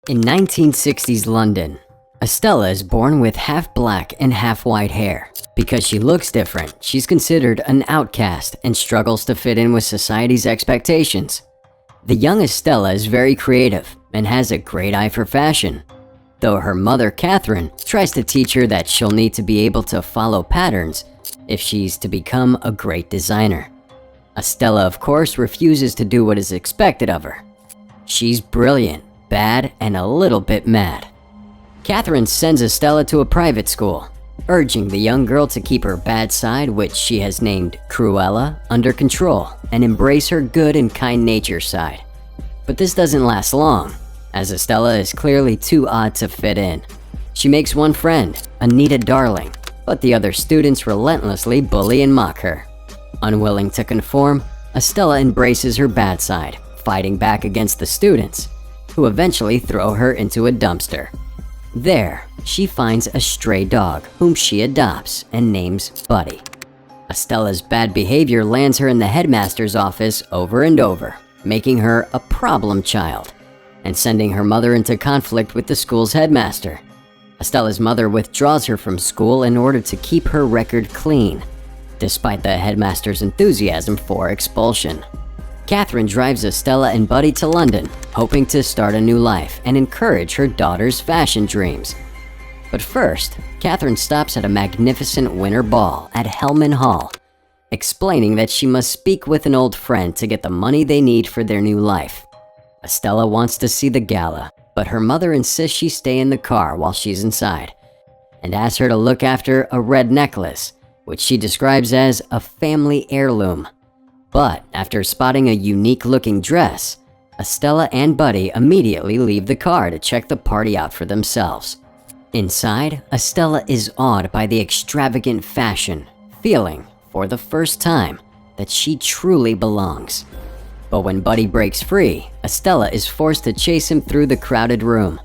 In 1960s London, Estella is born with half black and half white hair. Because she looks different, she's considered an outcast and struggles to fit in with society's expectations. The young Estella is very creative and has a great eye for fashion, though her mother, Catherine, tries to teach her that she'll need to be able to follow patterns if she's to become a great designer. Estella, of course, refuses to do what is expected of her. She's brilliant, bad, and a little bit mad. Catherine sends Estella to a private school, urging the young girl to keep her bad side, which she has named Cruella, under control and embrace her good and kind nature side. But this doesn't last long, as Estella is clearly too odd to fit in. She makes one friend, Anita Darling, but the other students relentlessly bully and mock her. Unwilling to conform, Estella embraces her bad side, fighting back against the students, who eventually throw her into a dumpster. There, she finds a stray dog whom she adopts and names Buddy. Estella's bad behavior lands her in the headmaster's office over and over, making her a problem child and sending her mother into conflict with the school's headmaster. Estella's mother withdraws her from school in order to keep her record clean, despite the headmaster's enthusiasm for expulsion. Catherine drives Estella and Buddy to London, hoping to start a new life and encourage her daughter's fashion dreams. But first, Catherine stops at a magnificent winter ball at Hellman Hall, explaining that she must speak with an old friend to get the money they need for their new life. Estella wants to see the gala, but her mother insists she stay in the car while she's inside, and asks her to look after a red necklace, which she describes as a family heirloom. But after spotting a unique-looking dress, Estella and Buddy immediately leave the car to check the party out for themselves. Inside, Estella is awed by the extravagant fashion, feeling, for the first time, that she truly belongs. But when Buddy breaks free, Estella is forced to chase him through the crowded room,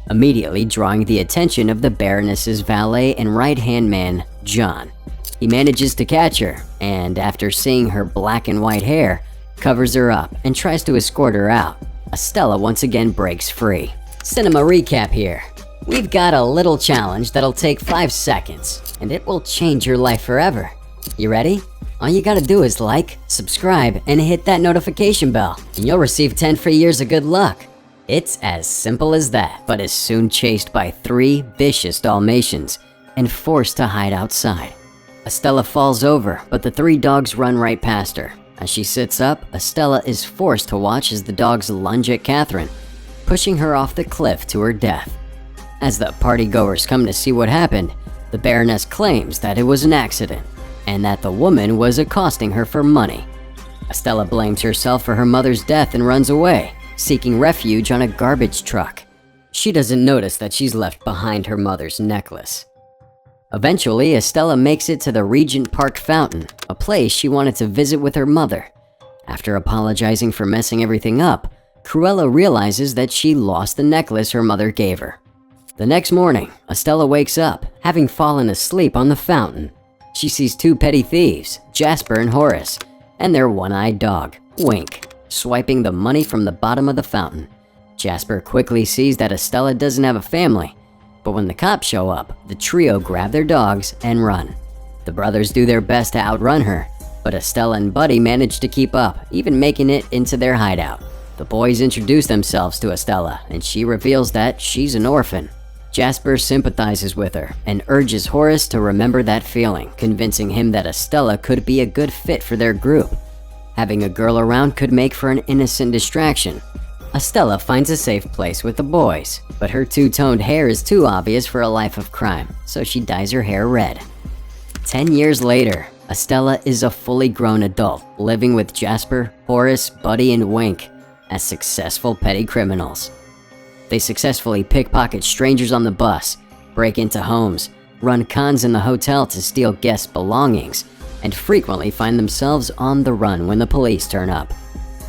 immediately drawing the attention of the Baroness's valet and right-hand man, John. He manages to catch her, and after seeing her black and white hair, covers her up and tries to escort her out. Estella once again breaks free. Cinema recap here. We've got a little challenge that'll take 5 seconds, and it will change your life forever. You ready? All you gotta do is like, subscribe, and hit that notification bell, and you'll receive 10 free years of good luck. It's as simple as that, but is soon chased by 3 vicious Dalmatians and forced to hide outside. Estella falls over, but the 3 dogs run right past her. As she sits up, Estella is forced to watch as the dogs lunge at Catherine, pushing her off the cliff to her death. As the partygoers come to see what happened, the Baroness claims that it was an accident, and that the woman was accosting her for money. Estella blames herself for her mother's death and runs away, seeking refuge on a garbage truck. She doesn't notice that she's left behind her mother's necklace. Eventually, Estella makes it to the Regent Park Fountain, a place she wanted to visit with her mother. After apologizing for messing everything up, Cruella realizes that she lost the necklace her mother gave her. The next morning, Estella wakes up, having fallen asleep on the fountain. She sees 2 petty thieves, Jasper and Horace, and their one-eyed dog, Wink, swiping the money from the bottom of the fountain. Jasper quickly sees that Estella doesn't have a family, but when the cops show up, the trio grab their dogs and run. The brothers do their best to outrun her, but Estella and Buddy manage to keep up, even making it into their hideout. The boys introduce themselves to Estella, and she reveals that she's an orphan. Jasper sympathizes with her and urges Horace to remember that feeling, convincing him that Estella could be a good fit for their group. Having a girl around could make for an innocent distraction. Estella finds a safe place with the boys, but her two-toned hair is too obvious for a life of crime, so she dyes her hair red. 10 years later, Estella is a fully grown adult, living with Jasper, Horace, Buddy, and Wink as successful petty criminals. They successfully pickpocket strangers on the bus, break into homes, run cons in the hotel to steal guests' belongings, and frequently find themselves on the run when the police turn up.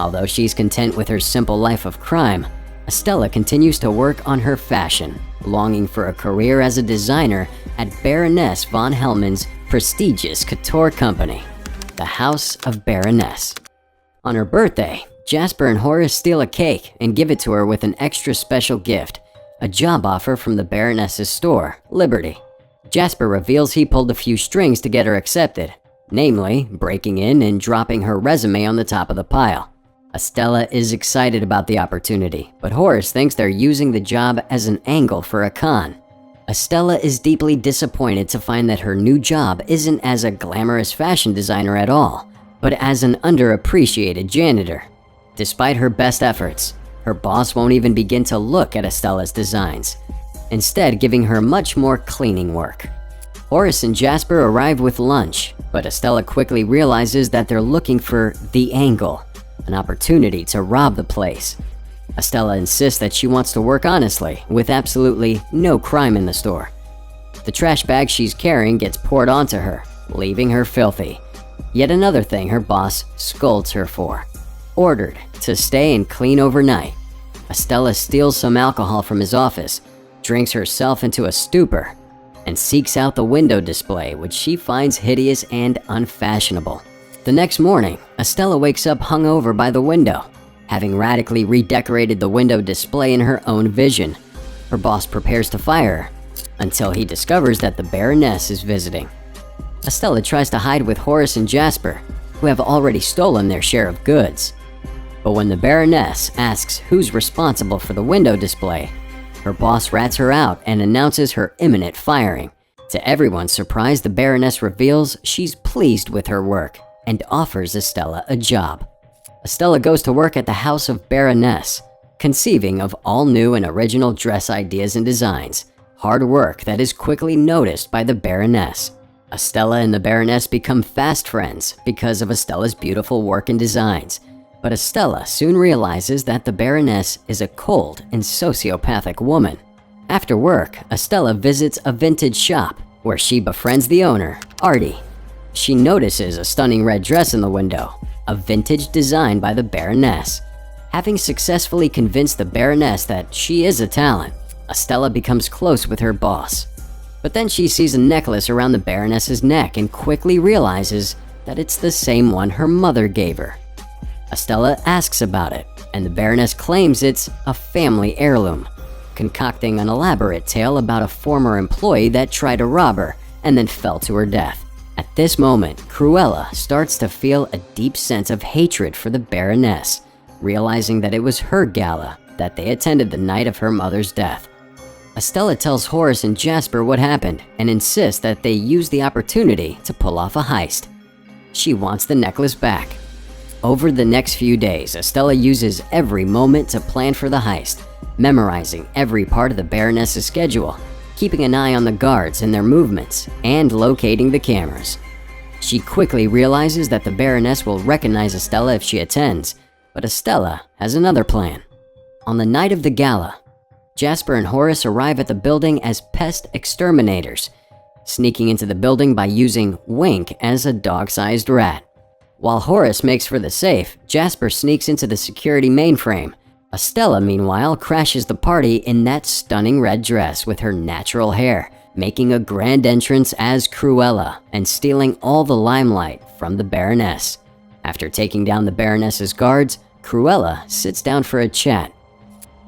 Although she's content with her simple life of crime, Estella continues to work on her fashion, longing for a career as a designer at Baroness von Hellman's prestigious couture company, the House of Baroness. On her birthday, Jasper and Horace steal a cake and give it to her with an extra special gift, a job offer from the Baroness's store, Liberty. Jasper reveals he pulled a few strings to get her accepted, namely, breaking in and dropping her resume on the top of the pile. Estella is excited about the opportunity, but Horace thinks they're using the job as an angle for a con. Estella is deeply disappointed to find that her new job isn't as a glamorous fashion designer at all, but as an underappreciated janitor. Despite her best efforts, her boss won't even begin to look at Estella's designs, instead giving her much more cleaning work. Horace and Jasper arrive with lunch, but Estella quickly realizes that they're looking for the angle, an opportunity to rob the place. Estella insists that she wants to work honestly, with absolutely no crime in the store. The trash bag she's carrying gets poured onto her, leaving her filthy. Yet another thing her boss scolds her for. Ordered to stay and clean overnight. Estella steals some alcohol from his office, drinks herself into a stupor, and seeks out the window display, which she finds hideous and unfashionable. The next morning, Estella wakes up hungover by the window, having radically redecorated the window display in her own vision. Her boss prepares to fire her, until he discovers that the Baroness is visiting. Estella tries to hide with Horace and Jasper, who have already stolen their share of goods. But when the Baroness asks who's responsible for the window display, her boss rats her out and announces her imminent firing. To everyone's surprise, the Baroness reveals she's pleased with her work and offers Estella a job. Estella goes to work at the House of Baroness, conceiving of all new and original dress ideas and designs, hard work that is quickly noticed by the Baroness. Estella and the Baroness become fast friends because of Estella's beautiful work and designs. But Estella soon realizes that the Baroness is a cold and sociopathic woman. After work, Estella visits a vintage shop where she befriends the owner, Artie. She notices a stunning red dress in the window, a vintage design by the Baroness. Having successfully convinced the Baroness that she is a talent, Estella becomes close with her boss. But then she sees a necklace around the Baroness's neck and quickly realizes that it's the same one her mother gave her. Estella asks about it, and the Baroness claims it's a family heirloom, concocting an elaborate tale about a former employee that tried to rob her and then fell to her death. At this moment, Cruella starts to feel a deep sense of hatred for the Baroness, realizing that it was her gala that they attended the night of her mother's death. Estella tells Horace and Jasper what happened and insists that they use the opportunity to pull off a heist. She wants the necklace back. Over the next few days, Estella uses every moment to plan for the heist, memorizing every part of the Baroness's schedule, keeping an eye on the guards and their movements, and locating the cameras. She quickly realizes that the Baroness will recognize Estella if she attends, but Estella has another plan. On the night of the gala, Jasper and Horace arrive at the building as pest exterminators, sneaking into the building by using Wink as a dog-sized rat. While Horace makes for the safe, Jasper sneaks into the security mainframe. Estella, meanwhile, crashes the party in that stunning red dress with her natural hair, making a grand entrance as Cruella and stealing all the limelight from the Baroness. After taking down the Baroness's guards, Cruella sits down for a chat.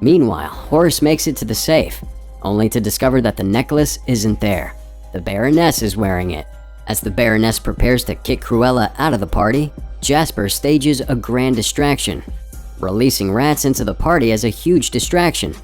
Meanwhile, Horace makes it to the safe, only to discover that the necklace isn't there. The Baroness is wearing it. As the Baroness prepares to kick Cruella out of the party, Jasper stages a grand distraction, releasing rats into the party as a huge distraction.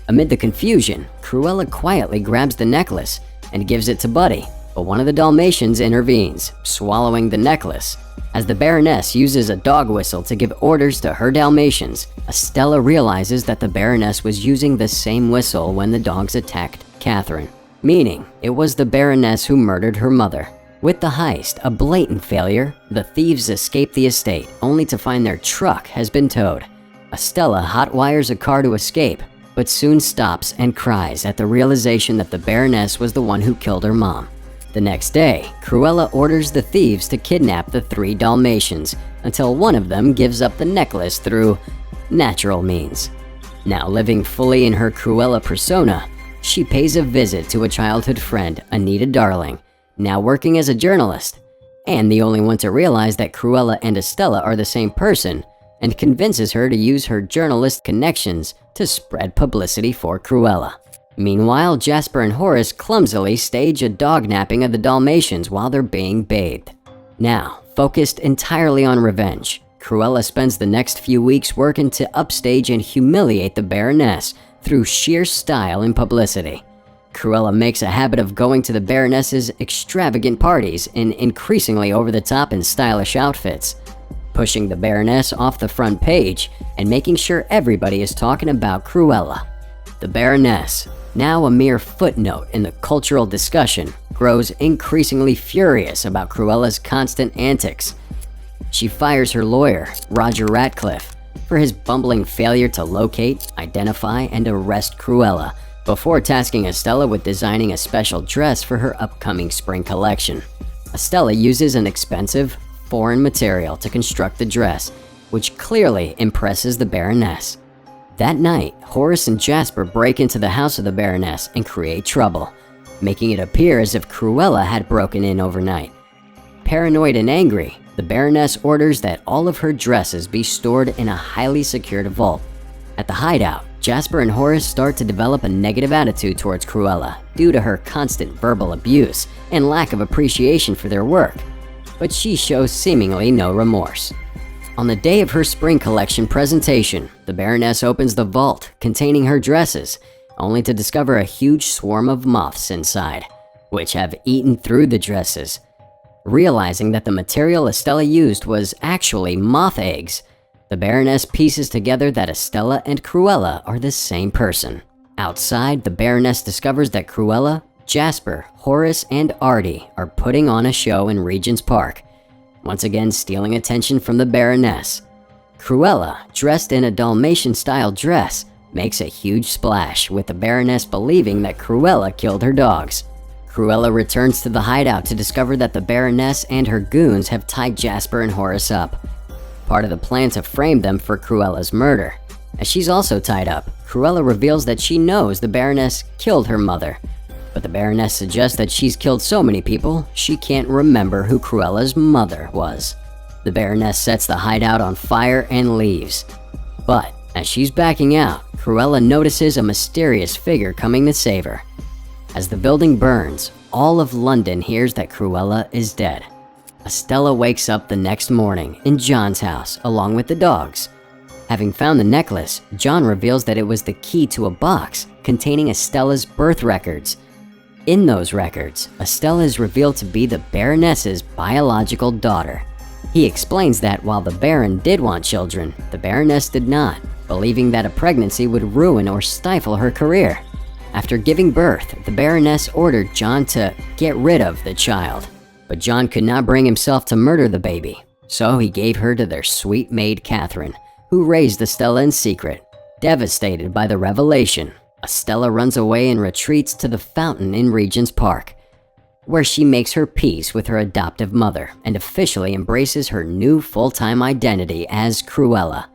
Amid the confusion, Cruella quietly grabs the necklace and gives it to Buddy, but one of the Dalmatians intervenes, swallowing the necklace. As the Baroness uses a dog whistle to give orders to her Dalmatians, Estella realizes that the Baroness was using the same whistle when the dogs attacked Catherine, meaning it was the Baroness who murdered her mother. With the heist a blatant failure, the thieves escape the estate, only to find their truck has been towed. Estella hotwires a car to escape, but soon stops and cries at the realization that the Baroness was the one who killed her mom. The next day, Cruella orders the thieves to kidnap the 3 Dalmatians until one of them gives up the necklace through natural means. Now living fully in her Cruella persona, she pays a visit to a childhood friend, Anita Darling, now working as a journalist, and the only one to realize that Cruella and Estella are the same person and convinces her to use her journalist connections to spread publicity for Cruella. Meanwhile, Jasper and Horace clumsily stage a dog napping of the Dalmatians while they're being bathed. Now, focused entirely on revenge, Cruella spends the next few weeks working to upstage and humiliate the Baroness through sheer style and publicity. Cruella makes a habit of going to the Baroness's extravagant parties in increasingly over-the-top and stylish outfits, pushing the Baroness off the front page and making sure everybody is talking about Cruella. The Baroness, now a mere footnote in the cultural discussion, grows increasingly furious about Cruella's constant antics. She fires her lawyer, Roger Ratcliffe, for his bumbling failure to locate, identify, and arrest Cruella, before tasking Estella with designing a special dress for her upcoming spring collection. Estella uses an expensive, foreign material to construct the dress, which clearly impresses the Baroness. That night, Horace and Jasper break into the house of the Baroness and create trouble, making it appear as if Cruella had broken in overnight. Paranoid and angry, the Baroness orders that all of her dresses be stored in a highly secured vault. At the hideout, Jasper and Horace start to develop a negative attitude towards Cruella due to her constant verbal abuse and lack of appreciation for their work, but she shows seemingly no remorse. On the day of her spring collection presentation, the Baroness opens the vault containing her dresses, only to discover a huge swarm of moths inside, which have eaten through the dresses. Realizing that the material Estella used was actually moth eggs, the Baroness pieces together that Estella and Cruella are the same person. Outside, the Baroness discovers that Cruella, Jasper, Horace, and Artie are putting on a show in Regent's Park, once again stealing attention from the Baroness. Cruella, dressed in a Dalmatian-style dress, makes a huge splash, with the Baroness believing that Cruella killed her dogs. Cruella returns to the hideout to discover that the Baroness and her goons have tied Jasper and Horace up, part of the plan to frame them for Cruella's murder. As she's also tied up, Cruella reveals that she knows the Baroness killed her mother, but the Baroness suggests that she's killed so many people, she can't remember who Cruella's mother was. The Baroness sets the hideout on fire and leaves. But as she's backing out, Cruella notices a mysterious figure coming to save her. As the building burns, all of London hears that Cruella is dead. Estella wakes up the next morning in John's house along with the dogs. Having found the necklace, John reveals that it was the key to a box containing Estella's birth records. In those records, Estella is revealed to be the Baroness's biological daughter. He explains that while the Baron did want children, the Baroness did not, believing that a pregnancy would ruin or stifle her career. After giving birth, the Baroness ordered John to get rid of the child, but John could not bring himself to murder the baby, so he gave her to their sweet maid Catherine, who raised Estella in secret. Devastated by the revelation, Estella runs away and retreats to the fountain in Regent's Park, where she makes her peace with her adoptive mother and officially embraces her new full-time identity as Cruella.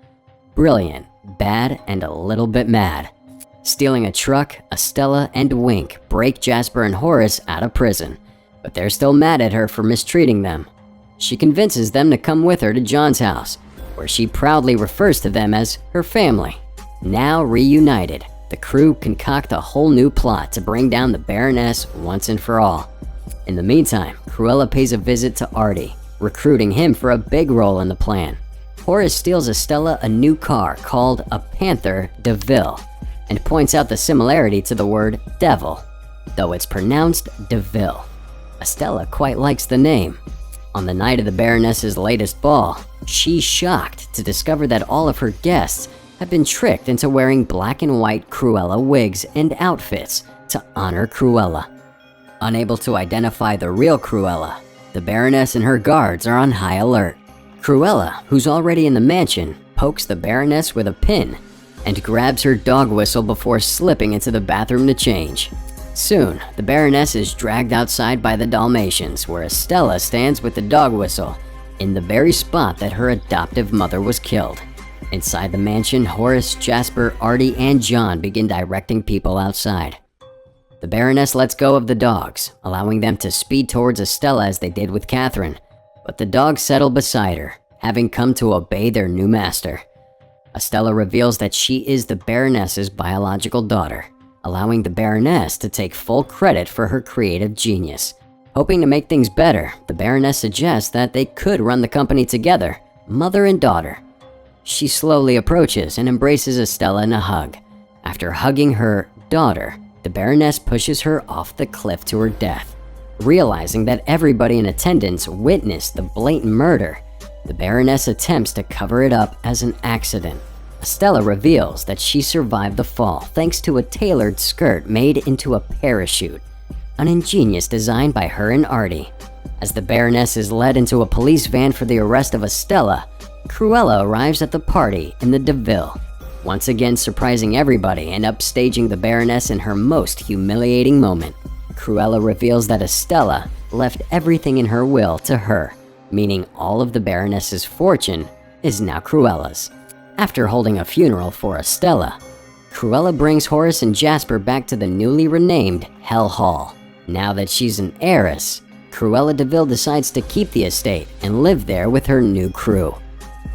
Brilliant, bad, and a little bit mad. Stealing a truck, Estella and Wink break Jasper and Horace out of prison, but they're still mad at her for mistreating them. She convinces them to come with her to John's house, where she proudly refers to them as her family. Now reunited, the crew concoct a whole new plot to bring down the Baroness once and for all. In the meantime, Cruella pays a visit to Artie, recruiting him for a big role in the plan. Horace steals Estella a new car called a Panther de Ville, and points out the similarity to the word devil, though it's pronounced DeVille. Estella quite likes the name. On the night of the Baroness's latest ball, she's shocked to discover that all of her guests have been tricked into wearing black and white Cruella wigs and outfits to honor Cruella. Unable to identify the real Cruella, the Baroness and her guards are on high alert. Cruella, who's already in the mansion, pokes the Baroness with a pin and grabs her dog whistle before slipping into the bathroom to change. Soon, the Baroness is dragged outside by the Dalmatians, where Estella stands with the dog whistle, in the very spot that her adoptive mother was killed. Inside the mansion, Horace, Jasper, Artie, and John begin directing people outside. The Baroness lets go of the dogs, allowing them to speed towards Estella as they did with Catherine, but the dogs settle beside her, having come to obey their new master. Estella reveals that she is the Baroness's biological daughter, allowing the Baroness to take full credit for her creative genius. Hoping to make things better, the Baroness suggests that they could run the company together, mother and daughter. She slowly approaches and embraces Estella in a hug. After hugging her daughter, the Baroness pushes her off the cliff to her death. Realizing that everybody in attendance witnessed the blatant murder, the Baroness attempts to cover it up as an accident. Estella reveals that she survived the fall thanks to a tailored skirt made into a parachute, an ingenious design by her and Artie. As the Baroness is led into a police van for the arrest of Estella, Cruella arrives at the party in the DeVille, once again surprising everybody and upstaging the Baroness in her most humiliating moment. Cruella reveals that Estella left everything in her will to her, meaning all of the Baroness's fortune is now Cruella's. After holding a funeral for Estella, Cruella brings Horace and Jasper back to the newly renamed Hell Hall. Now that she's an heiress, Cruella DeVille decides to keep the estate and live there with her new crew.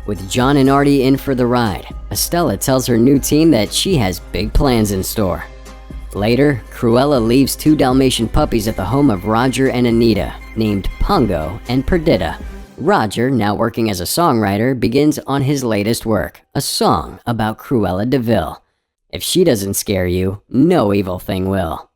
With John and Artie in for the ride, Estella tells her new team that she has big plans in store. Later, Cruella leaves 2 Dalmatian puppies at the home of Roger and Anita, named Pongo and Perdita. Roger, now working as a songwriter, begins on his latest work, a song about Cruella DeVille. If she doesn't scare you, no evil thing will.